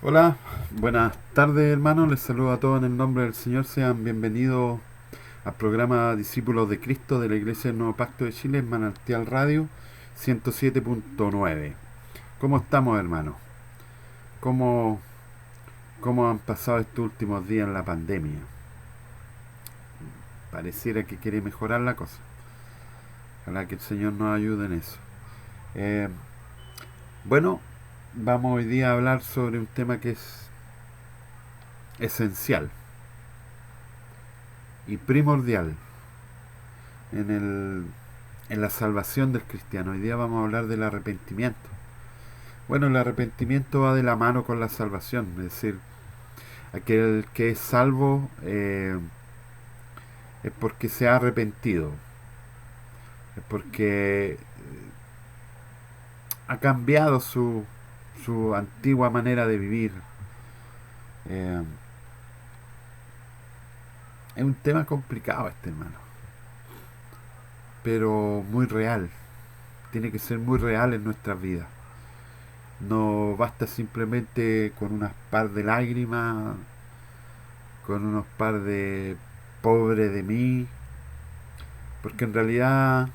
Hola, buenas tardes hermanos, les saludo a todos en el nombre del Señor, sean bienvenidos al programa Discípulos de Cristo de la Iglesia del Nuevo Pacto de Chile en Manantial Radio 107.9. ¿Cómo estamos hermanos? ¿Cómo, ¿Cómo han pasado estos últimos días en la pandemia? Pareciera que quiere mejorar la cosa, ojalá que el Señor nos ayude en eso. Eh, bueno, vamos hoy día a hablar sobre un tema que es esencial y primordial en en la salvación del cristiano. Hoy día vamos a hablar del arrepentimiento. Bueno, el arrepentimiento va de la mano con la salvación, es decir, aquel que es salvo es porque se ha arrepentido, es porque ha cambiado su antigua manera de vivir. Eh, es un tema complicado este, hermano, pero muy real. Tiene que ser muy real en nuestras vidas. No basta simplemente con unas par de lágrimas, con unos par de pobre de mí, porque en realidad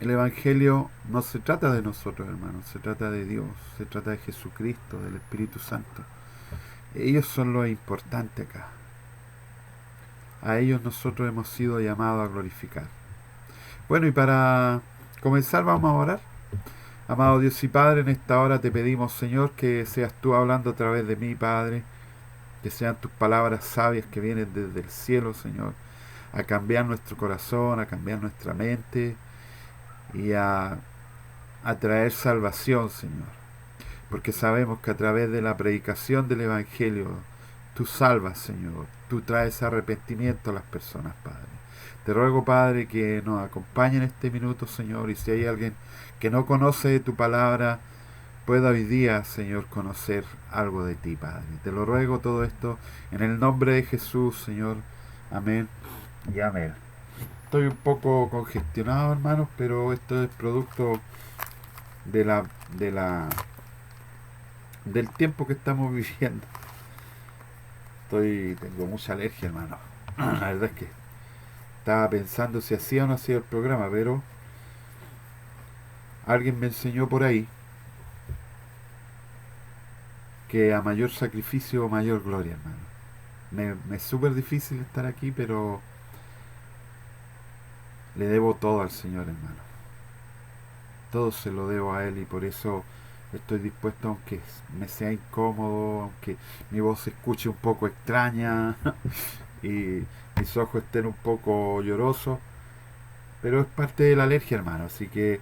el Evangelio no se trata de nosotros, hermanos, se trata de Dios, se trata de Jesucristo, del Espíritu Santo. Ellos son lo importante acá. A ellos nosotros hemos sido llamados a glorificar. Bueno, y para comenzar vamos a orar. Amado Dios y Padre, en esta hora te pedimos, Señor, que seas tú hablando a través de mí, Padre, que sean tus palabras sabias que vienen desde el cielo, Señor, a cambiar nuestro corazón, a cambiar nuestra mente y a traer salvación, Señor. Porque sabemos que a través de la predicación del Evangelio tú salvas, Señor. Tú traes arrepentimiento a las personas, Padre. Te ruego, Padre, que nos acompañe en este minuto, Señor, y si hay alguien que no conoce tu palabra, pueda hoy día, Señor, conocer algo de ti, Padre. Te lo ruego todo esto en el nombre de Jesús, Señor. Amén y amén. Estoy un poco congestionado, hermanos, pero esto es producto de de la, del tiempo que estamos viviendo. Tengo mucha alergia, hermano. La verdad es que estaba pensando si hacía o no hacía el programa, pero alguien me enseñó por ahí que a mayor sacrificio, mayor gloria, hermano. Me es súper difícil estar aquí, pero le debo todo al Señor, hermano. Todo se lo debo a Él y por eso estoy dispuesto, aunque me sea incómodo, aunque mi voz se escuche un poco extraña y mis ojos estén un poco llorosos, pero es parte de la alergia, hermano. Así que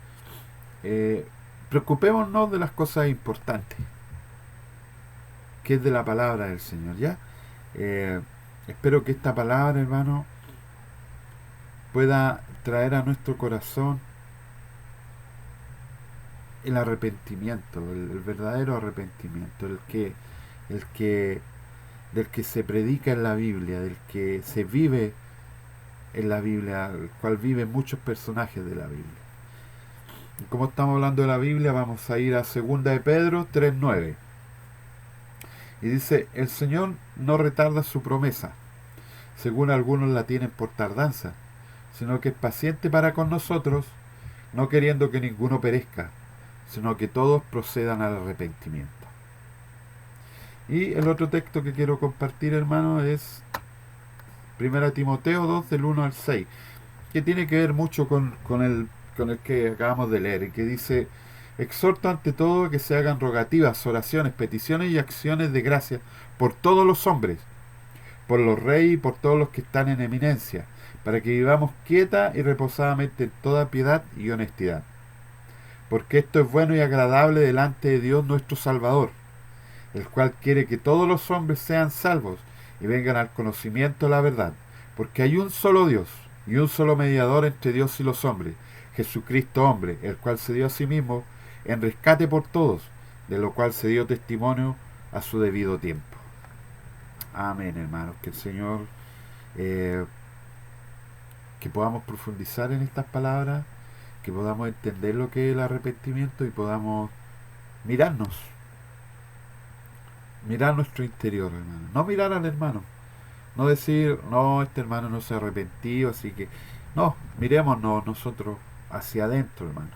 eh, preocupémonos de las cosas importantes, que es de la palabra del Señor, ¿ya? Eh, Espero que esta palabra, hermano, pueda traer a nuestro corazón el arrepentimiento, el verdadero arrepentimiento, el que, del que se predica en la Biblia, del que se vive en la Biblia, el cual viven muchos personajes de la Biblia. Y como estamos hablando de la Biblia, vamos a ir a 2 de Pedro 3:9. Y dice, el Señor no retarda su promesa, según algunos la tienen por tardanza, sino que es paciente para con nosotros, no queriendo que ninguno perezca, sino que todos procedan al arrepentimiento. Y el otro texto que quiero compartir, hermano, es 1 Timoteo 2 del 1 al 6, que tiene que ver mucho con el que acabamos de leer, y que dice, exhorto ante todo que se hagan rogativas, oraciones, peticiones y acciones de gracia por todos los hombres, por los reyes y por todos los que están en eminencia, para que vivamos quieta y reposadamente en toda piedad y honestidad. Porque esto es bueno y agradable delante de Dios nuestro Salvador, el cual quiere que todos los hombres sean salvos y vengan al conocimiento de la verdad. Porque hay un solo Dios y un solo mediador entre Dios y los hombres, Jesucristo hombre, el cual se dio a sí mismo en rescate por todos, de lo cual se dio testimonio a su debido tiempo. Amén, hermanos. Que el Señor, eh, que podamos profundizar en estas palabras, que podamos entender lo que es el arrepentimiento y podamos mirarnos Mirar nuestro interior, hermano. No mirar al hermano. No decir, no, este hermano no se ha arrepentido, así que... No, mirémonos nosotros hacia adentro, hermano.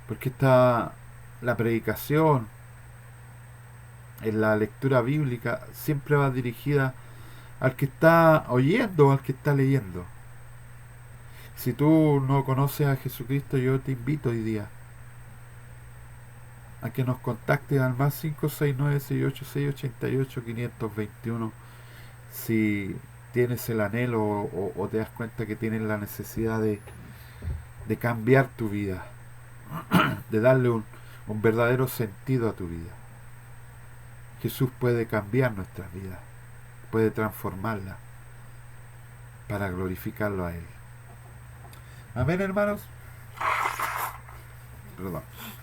Porque está la predicación, en la lectura bíblica, siempre va dirigida al que está oyendo o al que está leyendo. Si tú no conoces a Jesucristo, yo te invito hoy día a que nos contactes al más 569-686-88-521 si tienes el anhelo o te das cuenta que tienes la necesidad de cambiar tu vida, de darle un verdadero sentido a tu vida. Jesús puede cambiar nuestras vidas, puede transformarlas para glorificarlo a Él. Amén, hermanos. Perdón.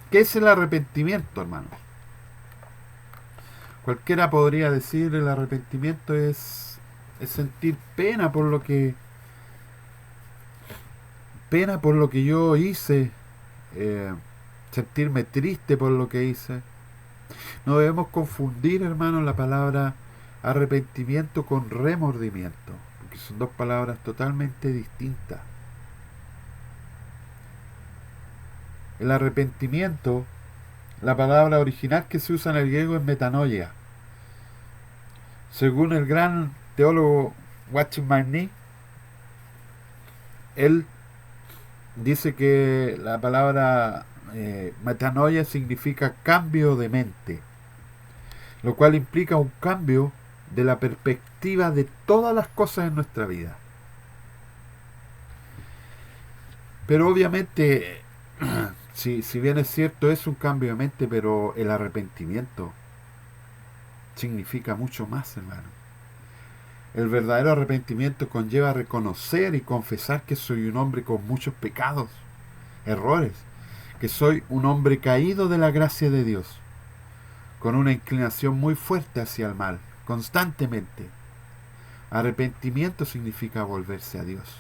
¿Qué es el arrepentimiento, hermanos? Cualquiera podría decir el arrepentimiento es sentir pena por lo que yo hice, eh, sentirme triste por lo que hice. No debemos confundir, hermanos, la palabra arrepentimiento con remordimiento, porque son dos palabras totalmente distintas. El arrepentimiento, la palabra original que se usa en el griego es metanoia. Según el gran teólogo Watching Marni, él dice que la palabra metanoia significa cambio de mente, lo cual implica un cambio de la perspectiva de todas las cosas en nuestra vida. Pero obviamente, si bien es cierto, es un cambio de mente, pero el arrepentimiento significa mucho más, hermano. El verdadero arrepentimiento conlleva reconocer y confesar que soy un hombre con muchos pecados, errores, que soy un hombre caído de la gracia de Dios, con una inclinación muy fuerte hacia el mal, constantemente. Arrepentimiento significa volverse a Dios,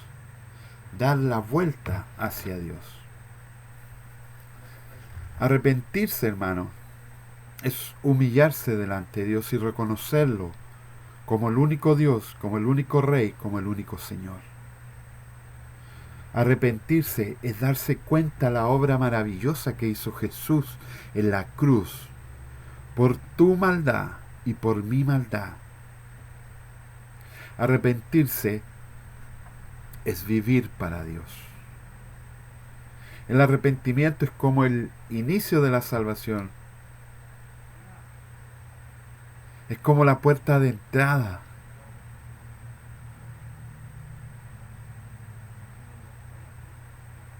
dar la vuelta hacia Dios. Arrepentirse, hermano, es humillarse delante de Dios y reconocerlo como el único Dios, como el único Rey, como el único Señor. Arrepentirse es darse cuenta de la obra maravillosa que hizo Jesús en la cruz, por tu maldad y por mi maldad. Arrepentirse es vivir para Dios. El arrepentimiento es como el inicio de la salvación. Es como la puerta de entrada.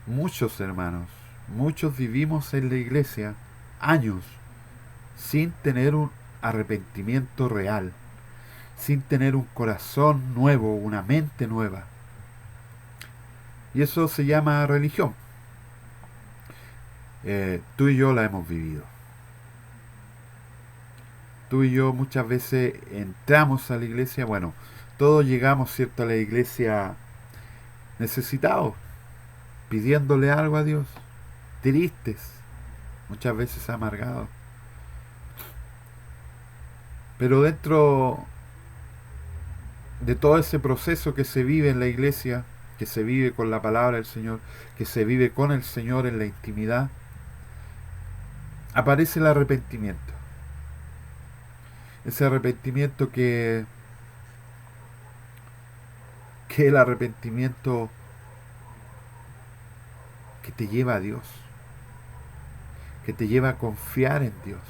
Muchos hermanos, muchos vivimos en la iglesia años sin tener un arrepentimiento real, sin tener un corazón nuevo, una mente nueva. Y eso se llama religión. Tú y yo la hemos vivido. Tú y yo muchas veces entramos a la iglesia, bueno, todos llegamos, ¿cierto?, a la iglesia necesitados, pidiéndole algo a Dios, tristes, muchas veces amargados. Pero dentro de todo ese proceso que se vive en la iglesia, que se vive con la palabra del Señor, que se vive con el Señor en la intimidad, aparece el arrepentimiento. Ese arrepentimiento que el arrepentimiento que te lleva a Dios, que te lleva a confiar en Dios,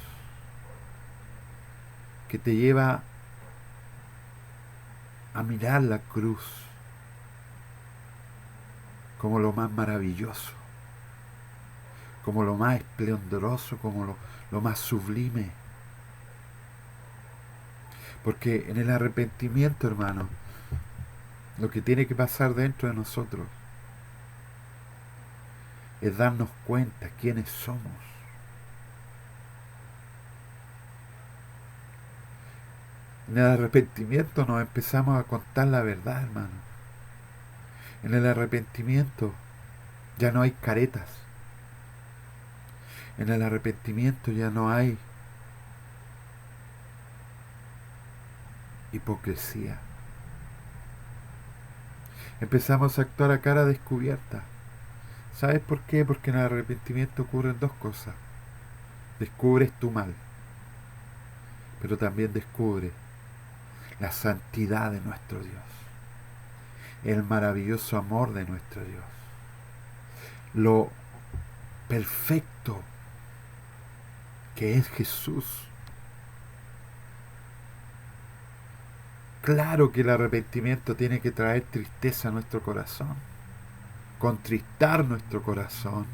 que te lleva a mirar la cruz como lo más maravilloso, como lo más esplendoroso, como lo más sublime. Porque en el arrepentimiento, hermano, lo que tiene que pasar dentro de nosotros es darnos cuenta quiénes somos. En el arrepentimiento nos empezamos a contar la verdad, hermano. En el arrepentimiento ya no hay caretas. En el arrepentimiento ya no hay hipocresía. Empezamos a actuar a cara descubierta. ¿Sabes por qué? Porque en el arrepentimiento ocurren dos cosas. Descubres tu mal, pero también descubres la santidad de nuestro Dios, el maravilloso amor de nuestro Dios, lo perfecto que es Jesús. Claro que el arrepentimiento tiene que traer tristeza a nuestro corazón, contristar nuestro corazón,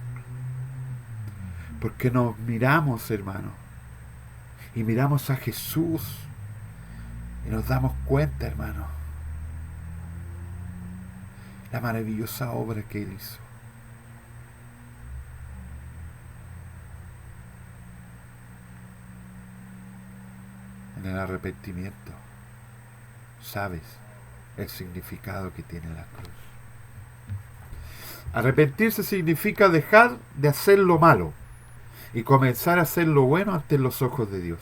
porque nos miramos, hermano, y miramos a Jesús y nos damos cuenta, hermano, la maravillosa obra que Él hizo. En el arrepentimiento sabes el significado que tiene la cruz. Arrepentirse significa dejar de hacer lo malo y comenzar a hacer lo bueno ante los ojos de Dios.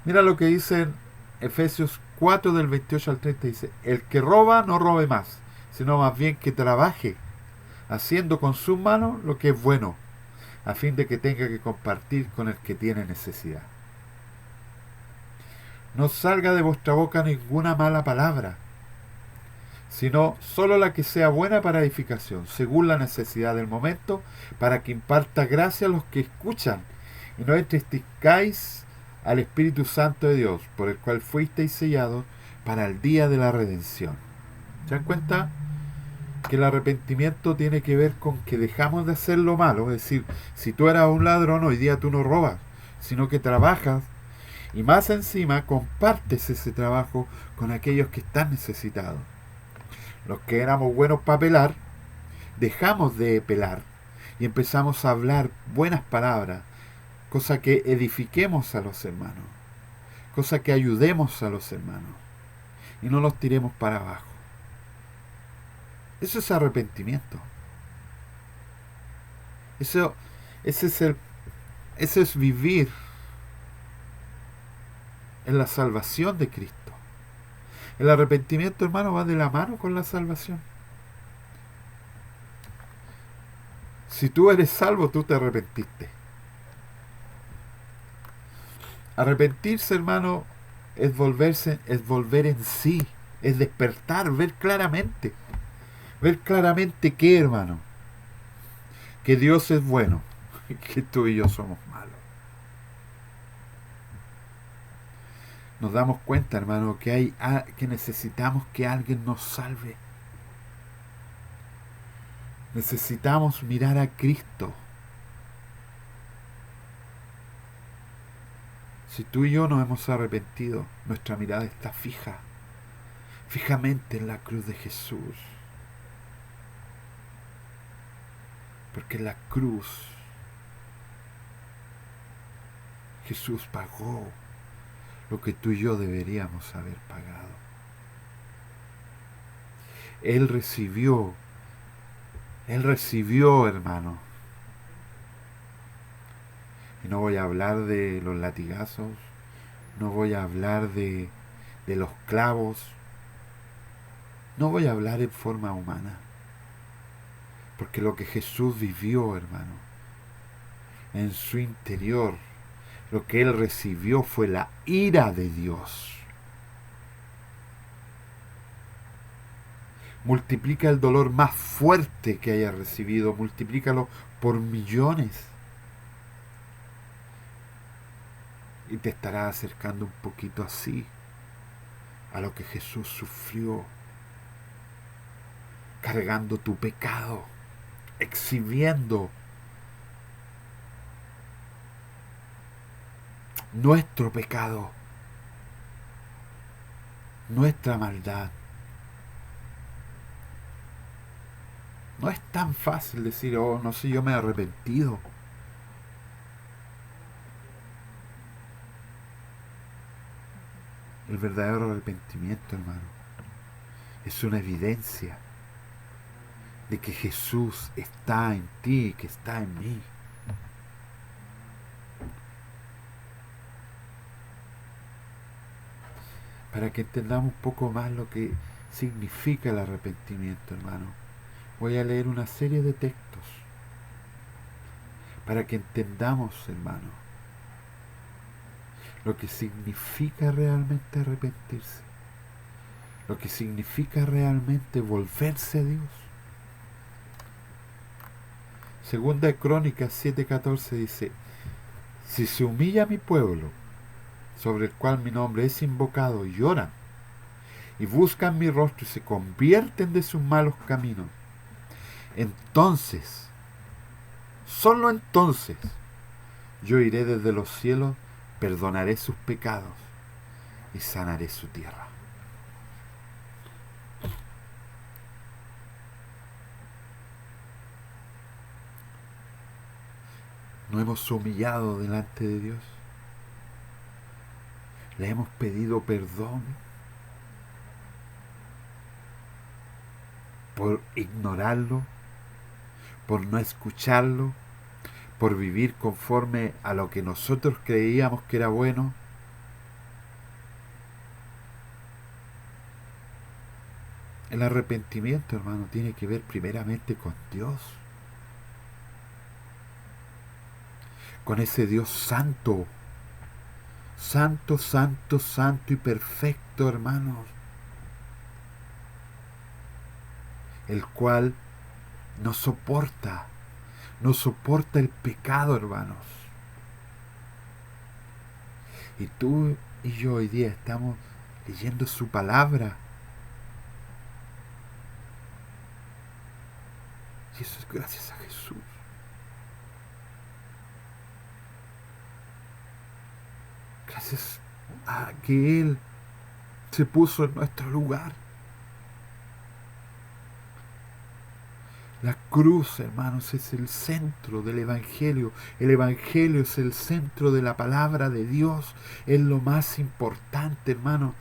Mira lo que dice en Efesios 4 del 28 al 30, dice: el que roba no robe más, sino más bien que trabaje, haciendo con sus manos lo que es bueno, a fin de que tenga que compartir con el que tiene necesidad. No salga de vuestra boca ninguna mala palabra, sino solo la que sea buena para edificación, según la necesidad del momento, para que imparta gracia a los que escuchan, y no entristezcáis al Espíritu Santo de Dios, por el cual fuisteis sellados para el día de la redención. ¿Se dan cuenta? Que el arrepentimiento tiene que ver con que dejamos de hacer lo malo, es decir, si tú eras un ladrón, hoy día tú no robas, sino que trabajas, y más encima compartes ese trabajo con aquellos que están necesitados. Los que éramos buenos para pelar, dejamos de pelar y empezamos a hablar buenas palabras, cosa que edifiquemos a los hermanos, cosa que ayudemos a los hermanos y no los tiremos para abajo. Eso es arrepentimiento. Eso es vivir en la salvación de Cristo. El arrepentimiento, hermano, va de la mano con la salvación. Si tú eres salvo, tú te arrepentiste. Arrepentirse, hermano, es volver en sí, es despertar, ver claramente. Ver claramente que, hermano, que Dios es bueno, que tú y yo somos malos. Nos damos cuenta, hermano, que necesitamos que alguien nos salve. Necesitamos mirar a Cristo. Si tú y yo nos hemos arrepentido, nuestra mirada está fijamente en la cruz de Jesús. Porque en la cruz Jesús pagó lo que tú y yo deberíamos haber pagado. Él recibió, hermano. Y no voy a hablar de los latigazos, no voy a hablar de los clavos, no voy a hablar en forma humana. Porque lo que Jesús vivió, hermano, en su interior, lo que Él recibió fue la ira de Dios. Multiplica el dolor más fuerte que haya recibido, multiplícalo por millones. Y te estará acercando un poquito así a lo que Jesús sufrió, cargando tu pecado, exhibiendo nuestro pecado, nuestra maldad. No es tan fácil decir, oh, no sé, yo me he arrepentido. El verdadero arrepentimiento, hermano, es una evidencia de que Jesús está en ti, que está en mí. para que entendamos un poco más lo que significa el arrepentimiento, hermano. Voy a leer una serie de textos para que entendamos, hermano, lo que significa realmente arrepentirse, lo que significa realmente volverse a Dios. Segunda de Crónicas 7:14 dice: si se humilla mi pueblo, sobre el cual mi nombre es invocado, y oran, y buscan mi rostro y se convierten de sus malos caminos, entonces, solo entonces, yo iré desde los cielos, perdonaré sus pecados y sanaré su tierra. ¿No hemos humillado delante de Dios? ¿Le hemos pedido perdón por ignorarlo, por no escucharlo, por vivir conforme a lo que nosotros creíamos que era bueno? El arrepentimiento, hermano, tiene que ver primeramente con Dios, con ese Dios santo, santo, santo, santo y perfecto, hermanos, el cual no soporta el pecado, hermanos. Y tú y yo hoy día estamos leyendo su palabra, y eso es gracias a Jesús. Gracias a que Él se puso en nuestro lugar. La cruz, hermanos, es el centro del Evangelio. El Evangelio es el centro de la palabra de Dios. Es lo más importante, hermano.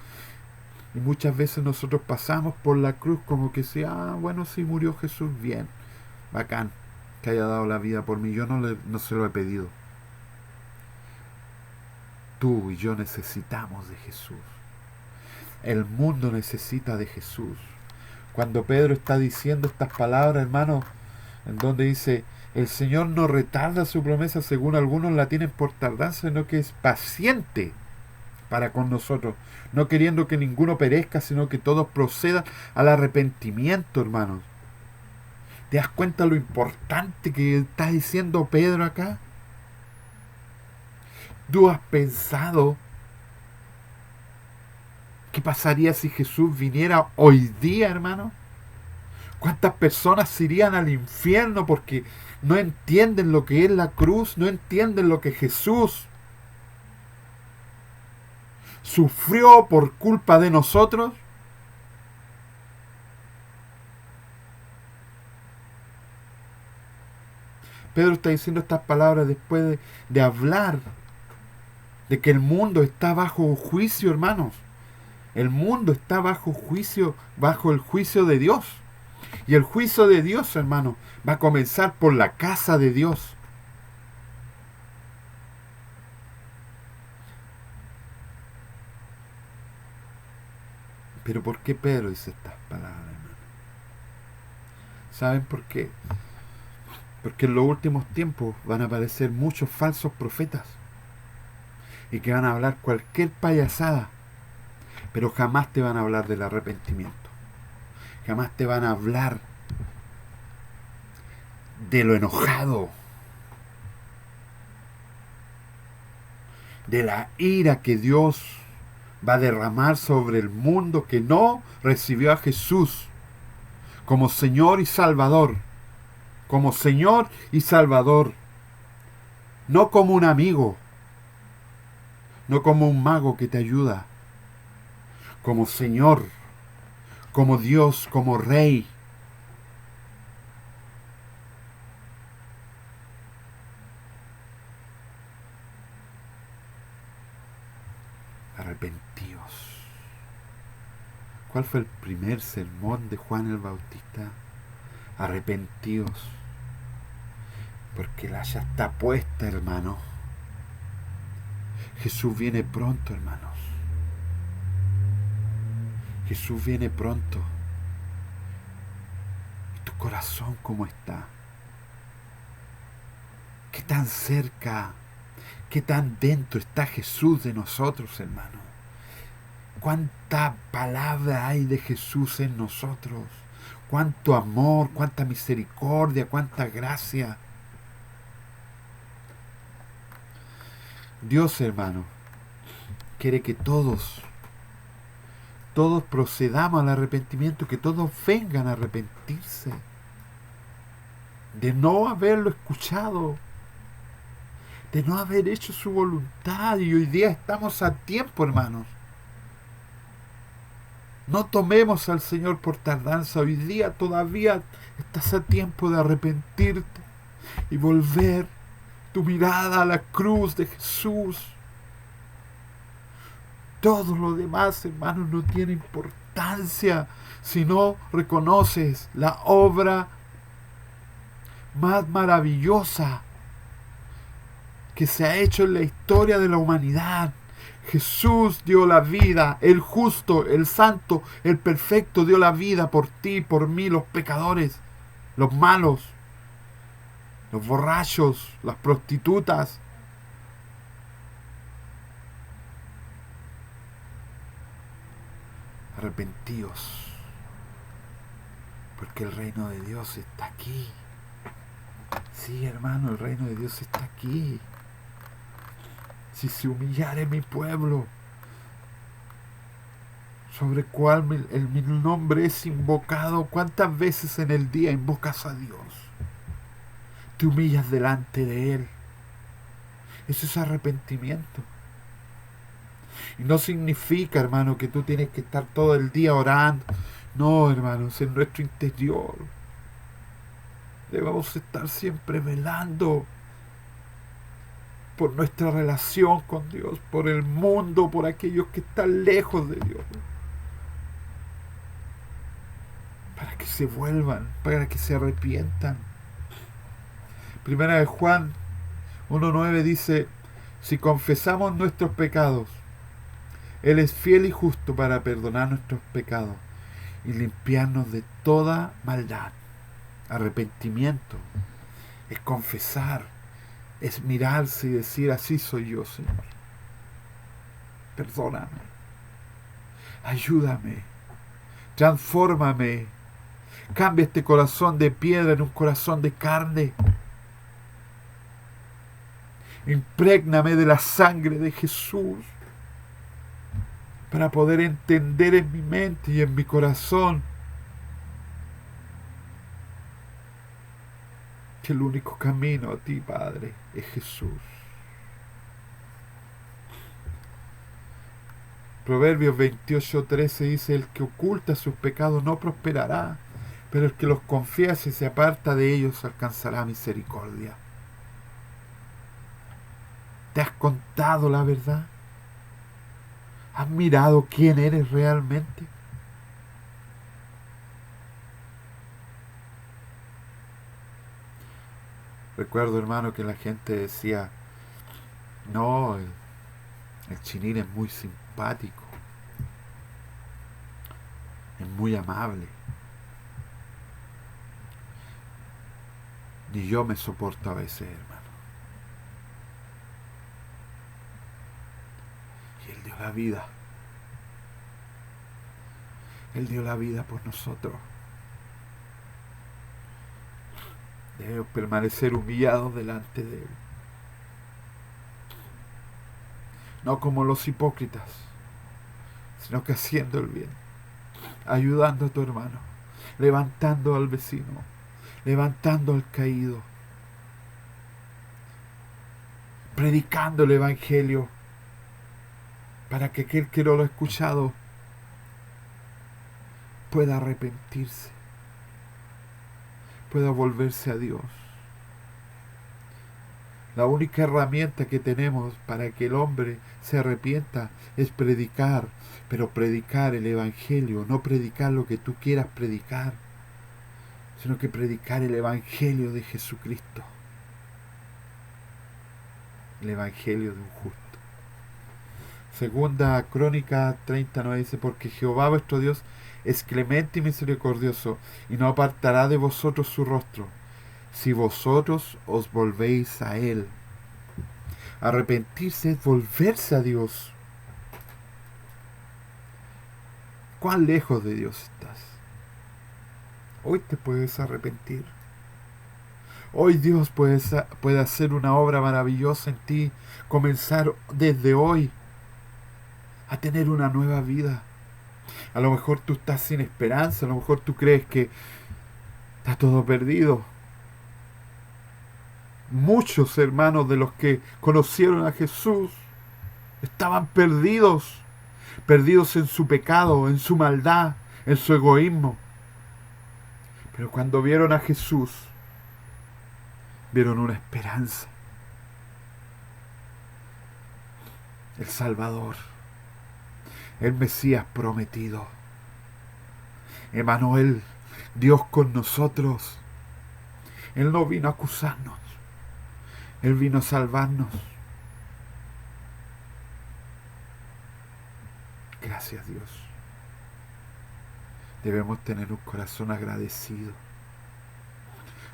Y muchas veces nosotros pasamos por la cruz como que si, bueno, sí murió Jesús, bien, bacán, que haya dado la vida por mí. Yo no se lo he pedido. Tú y yo necesitamos de Jesús. El mundo necesita de Jesús. Cuando Pedro está diciendo estas palabras, hermano, en donde dice: el Señor no retarda su promesa, según algunos la tienen por tardanza, sino que es paciente para con nosotros, no queriendo que ninguno perezca, sino que todos procedan al arrepentimiento, hermanos. ¿Te das cuenta lo importante que está diciendo Pedro acá? ¿Tú has pensado qué pasaría si Jesús viniera hoy día, hermano? ¿Cuántas personas se irían al infierno porque no entienden lo que es la cruz, no entienden lo que Jesús sufrió por culpa de nosotros? Pedro está diciendo estas palabras después de hablar de que el mundo está bajo juicio, hermanos. El mundo está bajo juicio, bajo el juicio de Dios. Y el juicio de Dios, hermano, va a comenzar por la casa de Dios. Pero ¿por qué Pedro dice estas palabras, hermano? ¿Saben por qué? Porque en los últimos tiempos van a aparecer muchos falsos profetas y que van a hablar cualquier payasada, pero jamás te van a hablar del arrepentimiento. Jamás te van a hablar de lo enojado, de la ira que Dios va a derramar sobre el mundo que no recibió a Jesús como Señor y Salvador. Como Señor y Salvador. No como un amigo, no como un mago que te ayuda. Como Señor, como Dios, como Rey. Arrepentíos. ¿Cuál fue el primer sermón de Juan el Bautista? Arrepentíos. Porque la ya está puesta, hermano. Jesús viene pronto, hermanos. Jesús viene pronto. ¿Y tu corazón cómo está? ¿Qué tan cerca, qué tan dentro está Jesús de nosotros, hermano? ¿Cuánta palabra hay de Jesús en nosotros? ¿Cuánto amor, cuánta misericordia, cuánta gracia? Dios, hermano, quiere que todos procedamos al arrepentimiento, que todos vengan a arrepentirse de no haberlo escuchado, de no haber hecho su voluntad. Y hoy día estamos a tiempo, hermanos. No tomemos al Señor por tardanza. Hoy día todavía estás a tiempo de arrepentirte y volver tu mirada a la cruz de Jesús. Todo lo demás, hermanos, no tiene importancia si no reconoces la obra más maravillosa que se ha hecho en la historia de la humanidad. Jesús dio la vida, el justo, el santo, el perfecto dio la vida por ti, por mí, los pecadores, los malos, los borrachos, las prostitutas. Arrepentíos, porque el reino de Dios está aquí. Sí, hermano, el reino de Dios está aquí. Si se humillare mi pueblo, sobre cual mi nombre es invocado, ¿cuántas veces en el día invocas a Dios? Te humillas delante de Él. Eso es arrepentimiento. Y no significa, hermano, que tú tienes que estar todo el día orando. No, hermanos, en nuestro interior debemos estar siempre velando por nuestra relación con Dios, por el mundo, por aquellos que están lejos de Dios, para que se vuelvan, para que se arrepientan. Primera de Juan 1:9 dice: si confesamos nuestros pecados, Él es fiel y justo para perdonar nuestros pecados y limpiarnos de toda maldad. Arrepentimiento es confesar, es mirarse y decir: así soy yo, Señor. Perdóname, ayúdame, transfórmame, cambia este corazón de piedra en un corazón de carne. Imprégname de la sangre de Jesús para poder entender en mi mente y en mi corazón que el único camino a ti, Padre, es Jesús. Proverbios 28:13 dice: el que oculta sus pecados no prosperará, pero el que los confiesa y se aparta de ellos alcanzará misericordia. ¿Te has contado la verdad? ¿Has mirado quién eres realmente? Recuerdo, hermano, que la gente decía: no, el Chinín es muy simpático, es muy amable. Ni yo me soporto a veces, hermano. Y Él dio la vida. Él dio la vida por nosotros. Debemos permanecer humillados delante de Él. No como los hipócritas, sino que haciendo el bien, ayudando a tu hermano, levantando al vecino, levantando al caído, predicando el Evangelio, para que aquel que no lo ha escuchado pueda arrepentirse, pueda volverse a Dios. La única herramienta que tenemos para que el hombre se arrepienta es predicar, pero predicar el Evangelio, no predicar lo que tú quieras predicar, sino que predicar el Evangelio de Jesucristo, el Evangelio de un justo. Segunda Crónica 39 dice, porque Jehová vuestro Dios es clemente y misericordioso, y no apartará de vosotros su rostro, si vosotros os volvéis a Él. Arrepentirse es volverse a Dios. ¿Cuán lejos de Dios estás? Hoy te puedes arrepentir. Hoy Dios puede hacer una obra maravillosa en ti. Comenzar desde hoy a tener una nueva vida. A lo mejor tú estás sin esperanza. A lo mejor tú crees que está todo perdido. Muchos hermanos de los que conocieron a Jesús estaban perdidos. Perdidos en su pecado, en su maldad, en su egoísmo. Pero cuando vieron a Jesús, vieron una esperanza. El Salvador, el Mesías prometido, Emmanuel, Dios con nosotros. Él no vino a acusarnos, Él vino a salvarnos. Gracias, Dios. Debemos tener un corazón agradecido,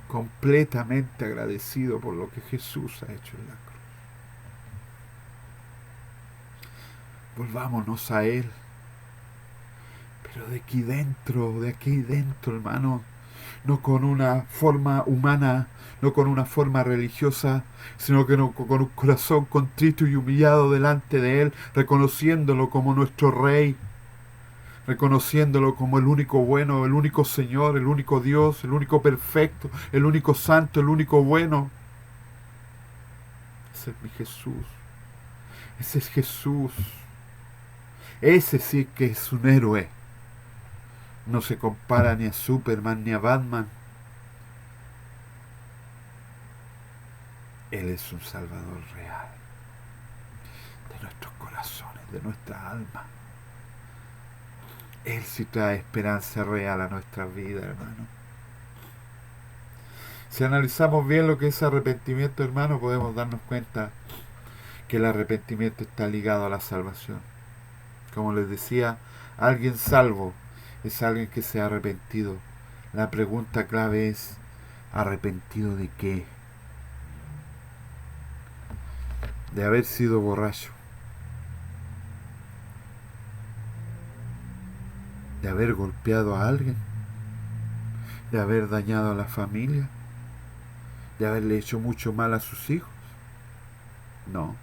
completamente agradecido por lo que Jesús ha hecho en la cruz. Volvámonos a Él. Pero de aquí dentro, hermano, no con una forma humana, no con una forma religiosa, sino que con un corazón contrito y humillado delante de Él, reconociéndolo como nuestro Rey, reconociéndolo como el único bueno, el único Señor, el único Dios, el único perfecto, el único santo, el único bueno. Ese es mi Jesús. Ese es Jesús. Ese sí que es un héroe. No se compara ni a Superman ni a Batman. Él es un Salvador real de nuestros corazones, de nuestra alma. Él sí trae esperanza real a nuestra vida, hermano. Si analizamos bien lo que es arrepentimiento, hermano, podemos darnos cuenta que el arrepentimiento está ligado a la salvación. Como les decía, alguien salvo es alguien que se ha arrepentido. La pregunta clave es, ¿arrepentido de qué? De haber sido borracho, de haber golpeado a alguien, de haber dañado a la familia, de haberle hecho mucho mal a sus hijos. No.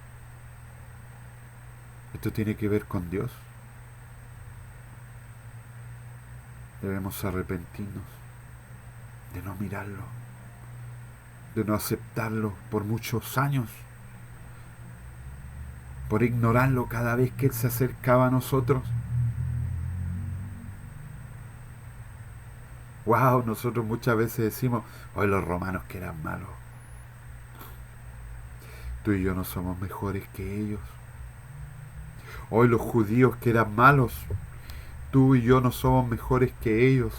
Esto tiene que ver con Dios. Debemos arrepentirnos de no mirarlo, de no aceptarlo por muchos años, por ignorarlo cada vez que Él se acercaba a nosotros. Wow, nosotros muchas veces decimos, hoy los romanos que eran malos. Tú y yo no somos mejores que ellos. Hoy los judíos que eran malos, tú y yo no somos mejores que ellos.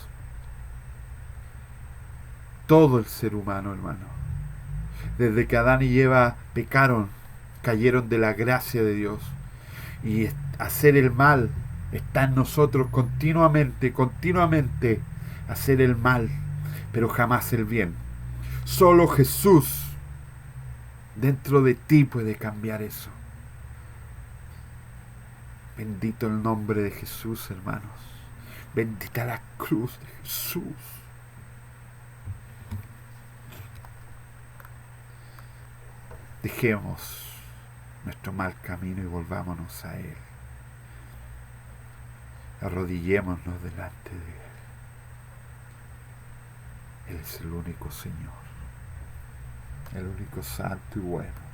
Todo el ser humano, hermano. Desde que Adán y Eva pecaron, cayeron de la gracia de Dios. Y hacer el mal está en nosotros continuamente, hacer el mal, pero jamás el bien. Solo Jesús dentro de ti puede cambiar eso. Bendito el nombre de Jesús, hermanos. Bendita la cruz de Jesús. Dejemos nuestro mal camino y volvámonos a Él. Arrodillémonos delante de Él. Él es el único Señor, el único santo y bueno.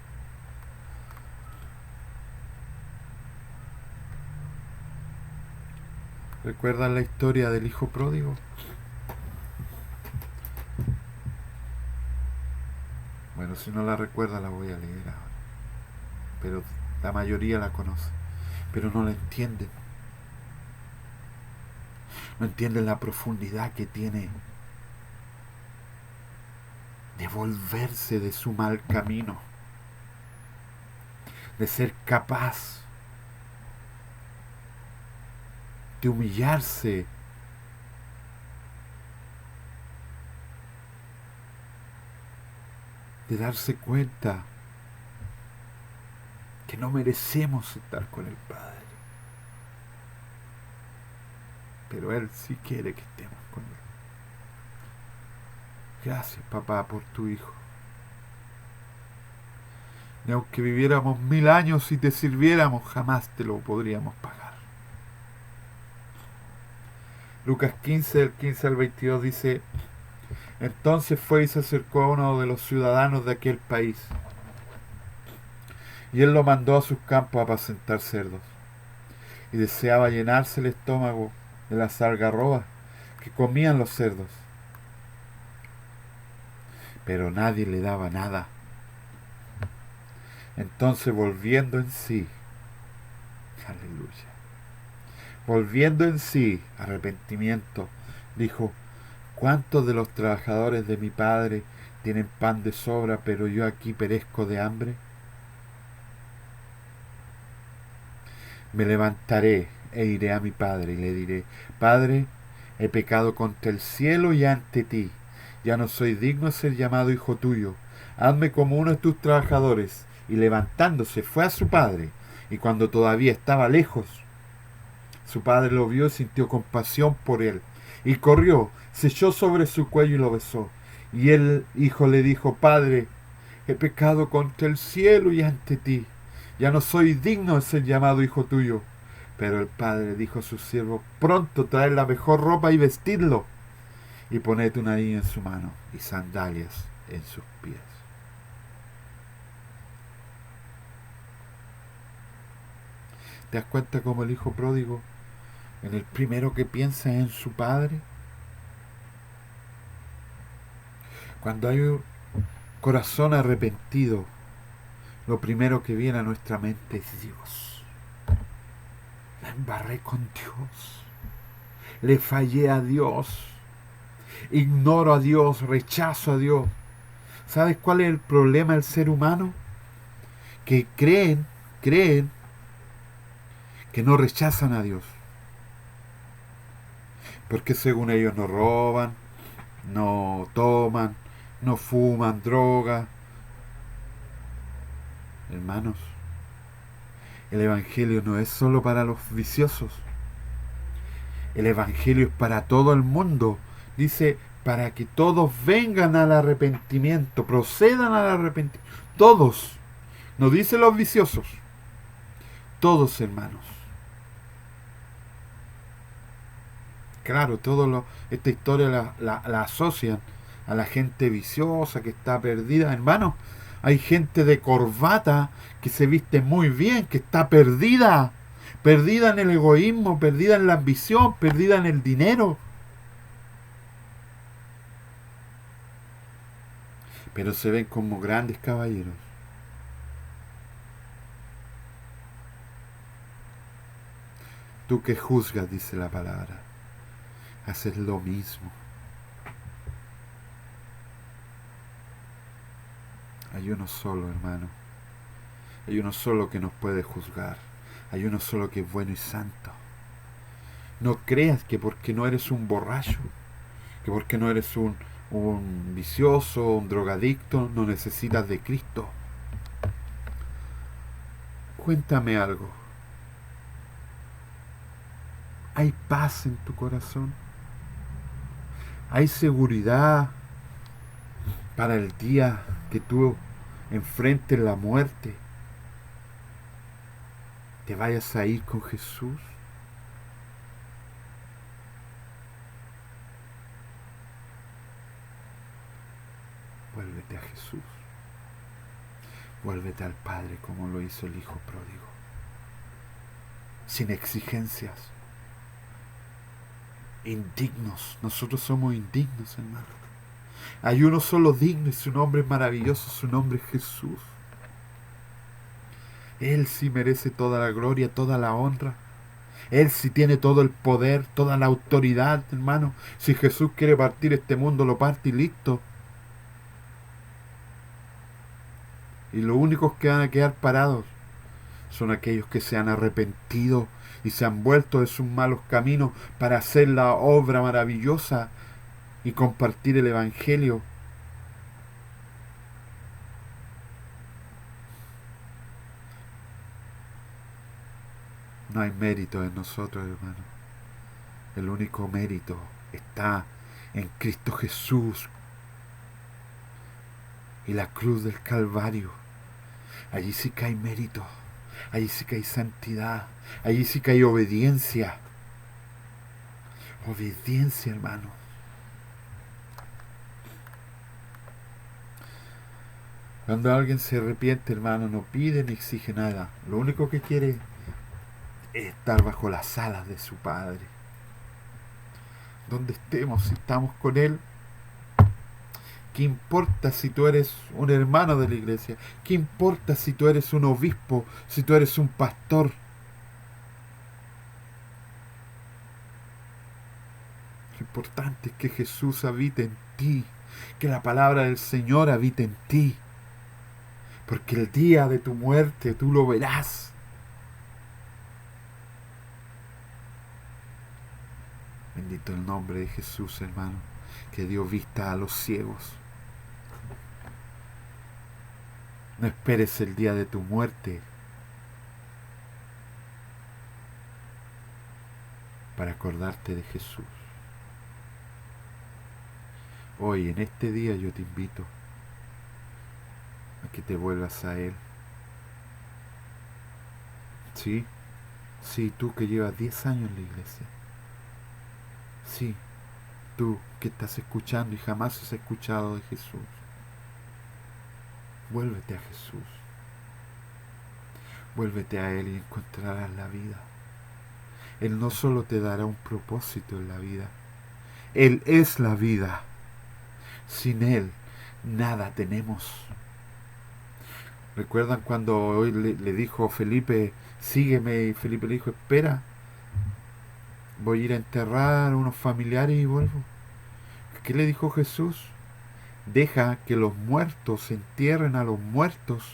¿Recuerdan la historia del hijo pródigo? Bueno, si no la recuerda la voy a leer ahora. Pero la mayoría la conoce, pero no la entienden. No entienden la profundidad que tiene de volverse de su mal camino, de ser capaz de humillarse, de darse cuenta que no merecemos estar con el Padre, pero Él sí quiere que estemos con Él. Gracias, papá, por tu Hijo. Y aunque viviéramos 1000 años y te sirviéramos, jamás te lo podríamos pagar. Lucas 15, del 15 al 22 dice: entonces fue y se acercó a uno de los ciudadanos de aquel país, y él lo mandó a sus campos a apacentar cerdos, y deseaba llenarse el estómago de las algarrobas que comían los cerdos, pero nadie le daba nada. Entonces, volviendo en sí, aleluya, volviendo en sí, arrepentimiento, dijo: ¿cuántos de los trabajadores de mi padre tienen pan de sobra, pero yo aquí perezco de hambre? Me levantaré e iré a mi padre y le diré: Padre, he pecado contra el cielo y ante ti, ya no soy digno de ser llamado hijo tuyo, hazme como uno de tus trabajadores. Y levantándose fue a su padre, y cuando todavía estaba lejos, su padre lo vio y sintió compasión por él, y corrió, se echó sobre su cuello y lo besó. Y el hijo le dijo: Padre, he pecado contra el cielo y ante ti, ya no soy digno de ser llamado hijo tuyo. Pero el padre dijo a sus siervos: pronto traed la mejor ropa y vestidlo, y poned un anillo en su mano y sandalias en sus pies. ¿Te das cuenta cómo el hijo pródigo, en el primero que piensa es en su padre? Cuando hay un corazón arrepentido, lo primero que viene a nuestra mente es Dios. La embarré con Dios, le fallé a Dios, ignoro a Dios, rechazo a Dios. ¿Sabes cuál es el problema del ser humano? Que creen que no rechazan a Dios, porque según ellos no roban, no toman, no fuman droga. Hermanos, el Evangelio no es solo para los viciosos. El Evangelio es para todo el mundo. Dice: para que todos vengan al arrepentimiento, procedan al arrepentimiento. Todos. No dice los viciosos. Todos, hermanos. Claro, esta historia la asocian a la gente viciosa que está perdida. Hermanos, hay gente de corbata que se viste muy bien, que está perdida. Perdida en el egoísmo, perdida en la ambición, perdida en el dinero. Pero se ven como grandes caballeros. Tú que juzgas, dice la palabra, haces lo mismo. Hay uno solo, hermano. Hay uno solo que nos puede juzgar. Hay uno solo que es bueno y santo. No creas que porque no eres un borracho, que porque no eres un vicioso, un drogadicto, no necesitas de Cristo. Cuéntame algo. ¿Hay paz en tu corazón? ¿Hay seguridad para el día que tú enfrentes la muerte? ¿Te vayas a ir con Jesús? Vuélvete a Jesús. Vuélvete al Padre como lo hizo el Hijo pródigo. Sin exigencias. Indignos. Nosotros somos indignos, hermano. Hay uno solo digno y su nombre es maravilloso. Su nombre es Jesús. Él sí merece toda la gloria, toda la honra. Él sí tiene todo el poder, toda la autoridad, hermano. Si Jesús quiere partir este mundo, lo parte y listo. Y los únicos que van a quedar parados son aquellos que se han arrepentido y se han vuelto de sus malos caminos para hacer la obra maravillosa y compartir el Evangelio. No hay mérito en nosotros, hermano. El único mérito está en Cristo Jesús y la cruz del Calvario. Allí sí que hay mérito, allí sí que hay santidad, allí sí que hay obediencia. Obediencia, hermano. Cuando alguien se arrepiente, hermano, no pide ni exige nada. Lo único que quiere es estar bajo las alas de su Padre. Donde estemos, si estamos con Él, ¿qué importa si tú eres un hermano de la iglesia? ¿Qué importa si tú eres un obispo, si tú eres un pastor? Lo importante es que Jesús habite en ti, que la palabra del Señor habite en ti, porque el día de tu muerte tú lo verás. Bendito el nombre de Jesús, hermano, que dio vista a los ciegos. No esperes el día de tu muerte para acordarte de Jesús. Hoy, en este día, yo te invito a que te vuelvas a Él. Sí, sí, tú que llevas 10 años en la iglesia. Sí, tú que estás escuchando y jamás has escuchado de Jesús. Vuélvete a Jesús. Vuélvete a Él y encontrarás la vida. Él no solo te dará un propósito en la vida, Él es la vida. Sin Él nada tenemos. ¿Recuerdan cuando hoy le dijo Felipe, sígueme? Y Felipe le dijo, espera, voy a ir a enterrar a unos familiares y vuelvo. ¿Qué le dijo Jesús? Deja que los muertos entierren a los muertos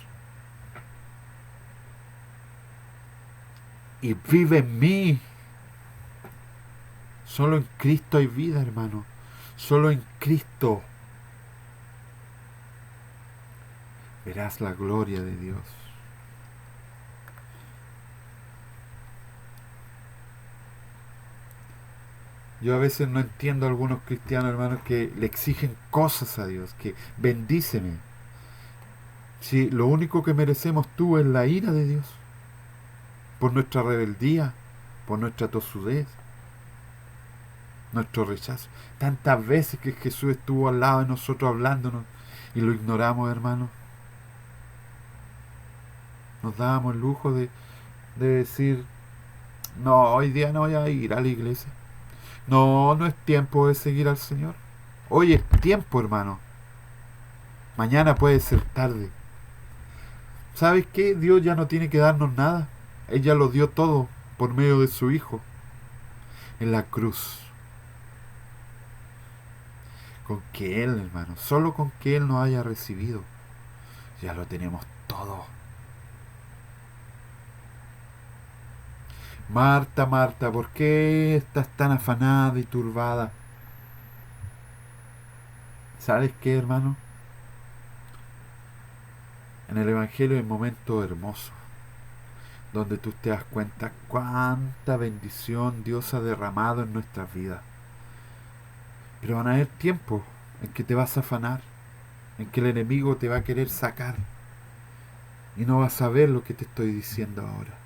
y vive en mí. Solo en Cristo hay vida, hermano. Solo en Cristo verás la gloria de Dios. Yo a veces no entiendo a algunos cristianos, hermanos, que le exigen cosas a Dios, que bendíceme. Si lo único que merecemos tú es la ira de Dios, por nuestra rebeldía, por nuestra tosudez, nuestro rechazo. Tantas veces que Jesús estuvo al lado de nosotros hablándonos y lo ignoramos, hermano. Nos dábamos el lujo de decir, no, hoy día no voy a ir a la iglesia. No, no es tiempo de seguir al Señor. Hoy es tiempo, hermano. Mañana puede ser tarde. ¿Sabes qué? Dios ya no tiene que darnos nada. Él ya lo dio todo por medio de su Hijo en la cruz. Con que Él, hermano, solo con que Él nos haya recibido, ya lo tenemos todo. Marta, Marta, ¿por qué estás tan afanada y turbada? ¿Sabes qué, hermano? En el Evangelio hay un momento hermoso, donde tú te das cuenta cuánta bendición Dios ha derramado en nuestras vidas. Pero van a haber tiempos en que te vas a afanar, en que el enemigo te va a querer sacar, y no vas a ver lo que te estoy diciendo ahora.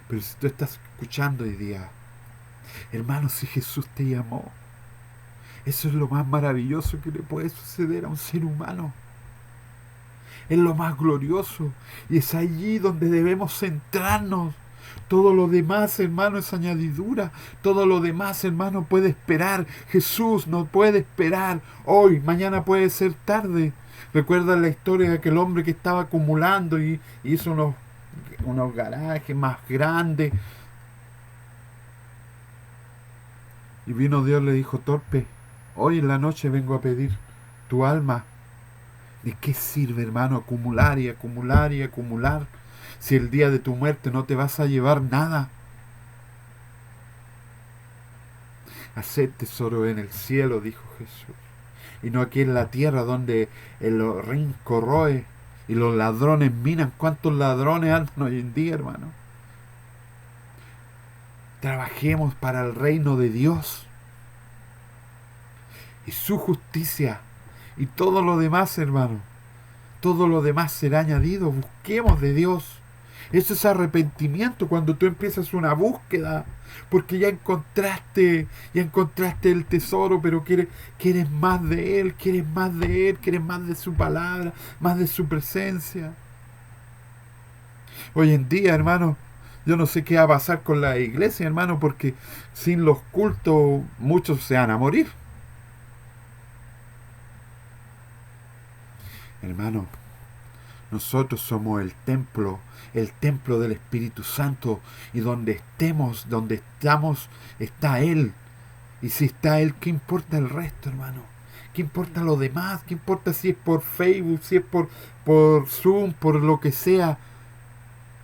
Pero si tú estás escuchando hoy día, hermano, si Jesús te llamó, eso es lo más maravilloso que le puede suceder a un ser humano. Es lo más glorioso. Y es allí donde debemos centrarnos. Todo lo demás, hermano, es añadidura. Todo lo demás, hermano, puede esperar. Jesús no puede esperar hoy. Mañana puede ser tarde. ¿Recuerdan la historia de aquel hombre que estaba acumulando y hizo unos garajes más grandes? Y vino Dios y le dijo, torpe, hoy en la noche vengo a pedir tu alma. ¿De qué sirve, hermano, acumular y acumular y acumular si el día de tu muerte no te vas a llevar nada? Haced tesoro en el cielo, dijo Jesús, y no aquí en la tierra donde el orín corroe y los ladrones minan. ¿Cuántos ladrones andan hoy en día, hermano? Trabajemos para el reino de Dios y su justicia, y todo lo demás, hermano, todo lo demás será añadido. Busquemos de Dios. Eso es arrepentimiento, cuando tú empiezas una búsqueda, porque ya encontraste el tesoro, pero quieres más de Él, quieres más de Él, quieres más de su palabra, más de su presencia. Hoy en día, hermano, yo no sé qué va a pasar con la iglesia, hermano, porque sin los cultos muchos se van a morir. Hermano, nosotros somos el templo del Espíritu Santo, y donde estamos, está Él. Y si está Él, ¿qué importa el resto, hermano? ¿Qué importa lo demás? ¿Qué importa si es por Facebook, si es por Zoom, por lo que sea?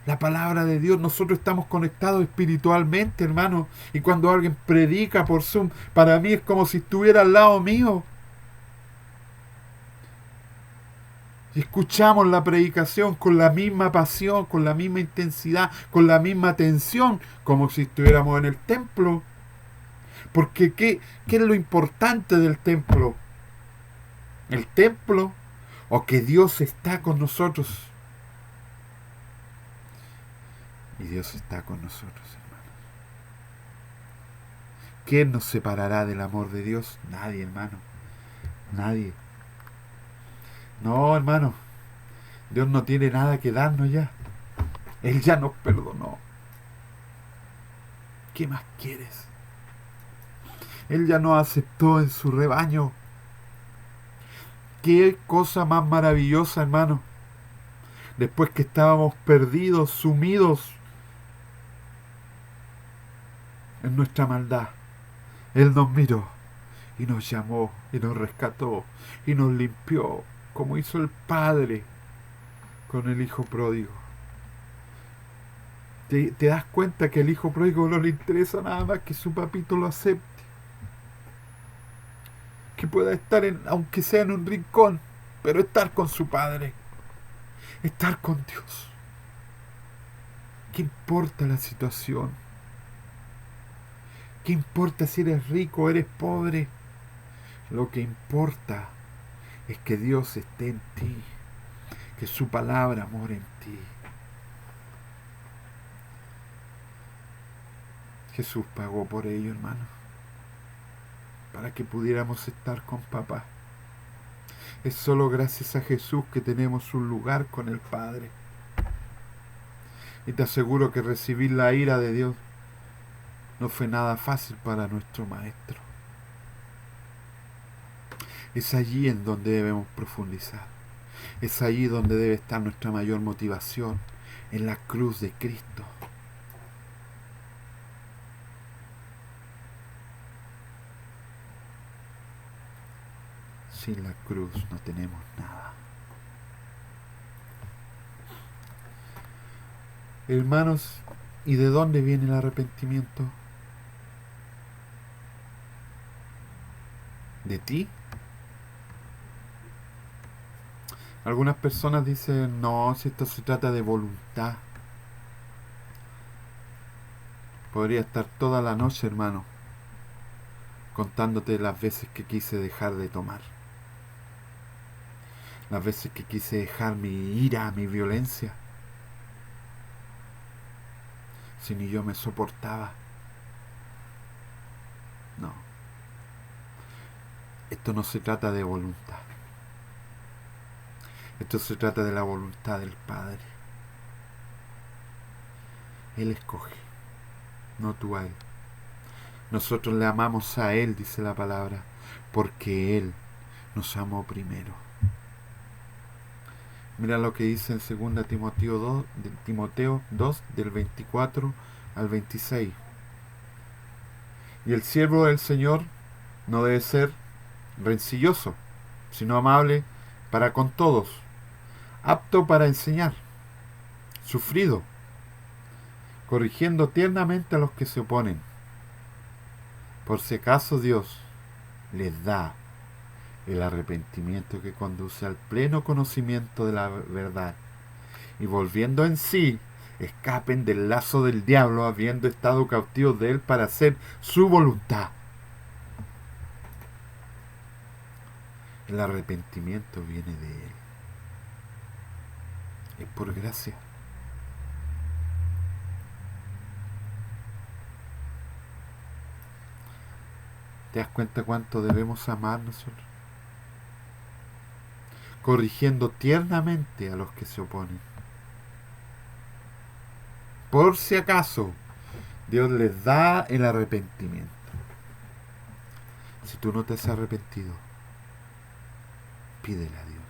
La palabra de Dios, nosotros estamos conectados espiritualmente, hermano. Y cuando alguien predica por Zoom, para mí es como si estuviera al lado mío. Y escuchamos la predicación con la misma pasión, con la misma intensidad, con la misma atención, como si estuviéramos en el templo. Porque ¿qué es lo importante del templo? ¿El templo o que Dios está con nosotros? Y Dios está con nosotros, hermano. ¿Quién nos separará del amor de Dios? Nadie, hermano. Nadie. No, hermano. Dios no tiene nada que darnos ya. Él ya nos perdonó. ¿Qué más quieres? Él ya nos aceptó en su rebaño. Qué cosa más maravillosa, hermano. Después que estábamos perdidos, sumidos en nuestra maldad, Él nos miró y nos llamó y nos rescató y nos limpió, como hizo el Padre con el Hijo pródigo. ¿Te das cuenta que el Hijo pródigo no le interesa nada más que su papito lo acepte? Que pueda estar, aunque sea en un rincón, pero estar con su Padre, estar con Dios. ¿Qué importa la situación? ¿Qué importa si eres rico o eres pobre? Lo que importa es que Dios esté en ti, que su palabra more en ti. Jesús pagó por ello, hermano, para que pudiéramos estar con papá. Es solo gracias a Jesús que tenemos un lugar con el Padre. Y te aseguro que recibir la ira de Dios no fue nada fácil para nuestro Maestro. Es allí en donde debemos profundizar. Es allí donde debe estar nuestra mayor motivación, en la cruz de Cristo. Sin la cruz no tenemos nada. Hermanos, ¿y de dónde viene el arrepentimiento? ¿De ti? Algunas personas dicen, no, si esto se trata de voluntad. Podría estar toda la noche, hermano, contándote las veces que quise dejar de tomar. Las veces que quise dejar mi ira, mi violencia. Si ni yo me soportaba. No. Esto no se trata de voluntad. Esto se trata de la voluntad del Padre. Él escoge, no tú a Él. Nosotros le amamos a Él, dice la palabra, porque Él nos amó primero. Mira lo que dice en 2 Timoteo 2, del 24 al 26. Y el siervo del Señor no debe ser rencilloso, sino amable para con todos, apto para enseñar, sufrido, corrigiendo tiernamente a los que se oponen, Por si acaso Dios les da el arrepentimiento que conduce al pleno conocimiento de la verdad, y volviendo en sí, escapen del lazo del diablo, habiendo estado cautivos de él para hacer su voluntad. El arrepentimiento viene de él. Es por gracia. ¿Te das cuenta cuánto debemos amar nosotros? Corrigiendo tiernamente a los que se oponen. Por si acaso, Dios les da el arrepentimiento. Si tú no te has arrepentido, pídele a Dios.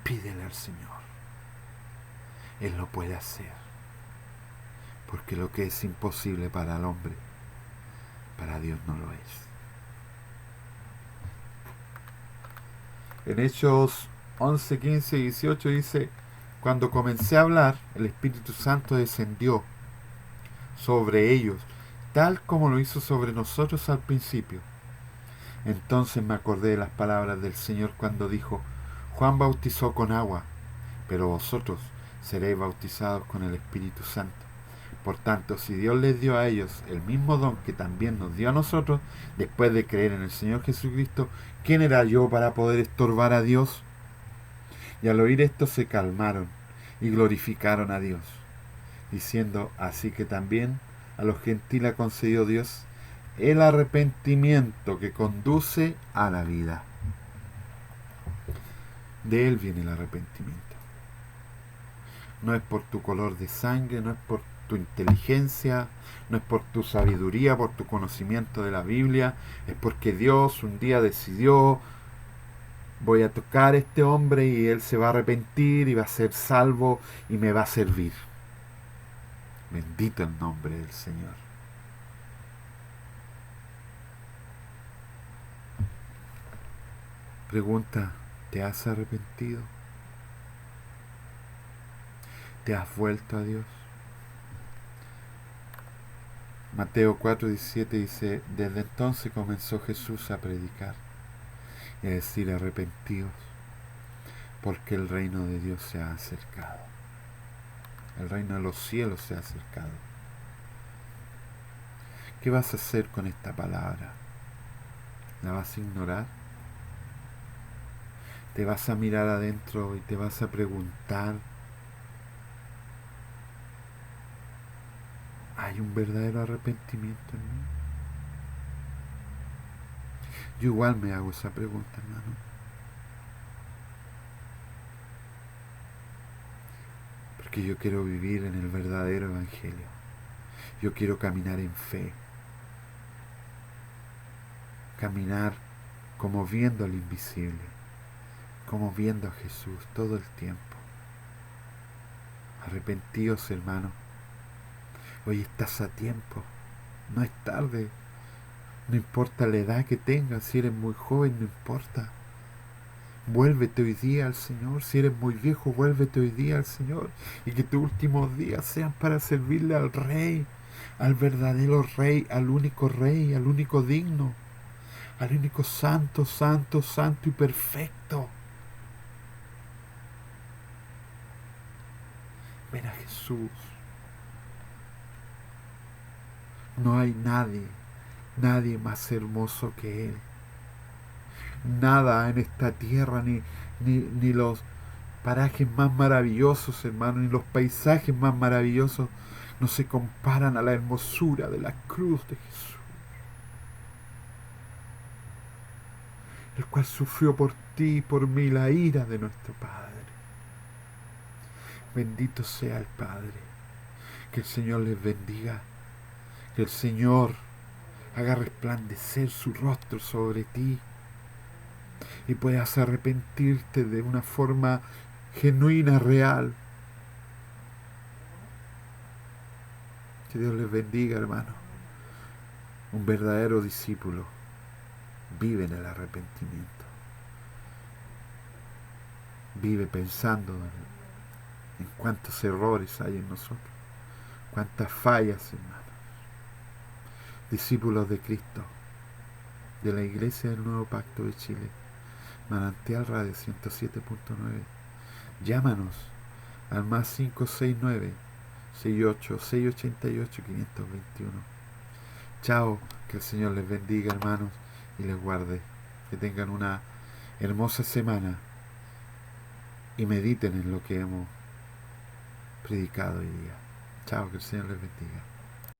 Pídele al Señor. Él lo puede hacer. Porque lo que es imposible para el hombre, para Dios no lo es. En Hechos 11, 15 y 18 dice: cuando comencé a hablar, el Espíritu Santo descendió sobre ellos, tal como lo hizo sobre nosotros al principio. Entonces me acordé de las palabras del Señor cuando dijo: Juan bautizó con agua, pero vosotros seréis bautizados con el Espíritu Santo. Por tanto, si Dios les dio a ellos el mismo don que también nos dio a nosotros, después de creer en el Señor Jesucristo, ¿quién era yo para poder estorbar a Dios? Y al oír esto se calmaron y glorificaron a Dios, diciendo: así que también a los gentiles ha concedido Dios el arrepentimiento que conduce a la vida. De Él viene el arrepentimiento. No es por tu color de sangre, no es por tu inteligencia, no es por tu sabiduría, por tu conocimiento de la Biblia, es porque Dios un día decidió: voy a tocar a este hombre y él se va a arrepentir y va a ser salvo y me va a servir. Bendito el nombre del Señor. Pregunta: ¿te has arrepentido? ¿Te has vuelto a Dios? Mateo 4:17 dice: desde entonces comenzó Jesús a predicar y a decir: arrepentíos, porque el reino de Dios se ha acercado. El reino de los cielos se ha acercado. ¿Qué vas a hacer con esta palabra? ¿La vas a ignorar? ¿Te vas a mirar adentro y te vas a preguntar: ¿hay un verdadero arrepentimiento en mí? Yo igual me hago esa pregunta, hermano. Porque yo quiero vivir en el verdadero evangelio. Yo quiero caminar en fe. Caminar como viendo al invisible, como viendo a Jesús todo el tiempo. Arrepentíos, hermano. Hoy estás a tiempo. No es tarde. No importa la edad que tengas. Si eres muy joven, no importa. Vuélvete hoy día al Señor. Si eres muy viejo, vuélvete hoy día al Señor. Y que tus últimos días sean para servirle al Rey, al verdadero Rey, al único digno, al único santo, santo, santo y perfecto. Ven a Jesús. No hay nadie más hermoso que Él. Nada en esta tierra, ni los parajes más maravillosos, hermano, ni los paisajes más maravillosos no se comparan a la hermosura de la cruz de Jesús, el cual sufrió por ti y por mí la ira de nuestro Padre. Bendito sea el Padre. Que el Señor les bendiga. Que el Señor haga resplandecer su rostro sobre ti y puedas arrepentirte de una forma genuina, real. Que Dios les bendiga, hermano. Un verdadero discípulo vive en el arrepentimiento. Vive pensando en cuántos errores hay en nosotros, cuántas fallas, hermano. discípulos de Cristo, de la Iglesia del Nuevo Pacto de Chile, Manantial Radio 107.9. Llámanos al más 569 68 688 521. Chao, que el Señor les bendiga, hermanos, y les guarde. Que tengan una hermosa semana y mediten en lo que hemos predicado hoy día. Chao, que el Señor les bendiga.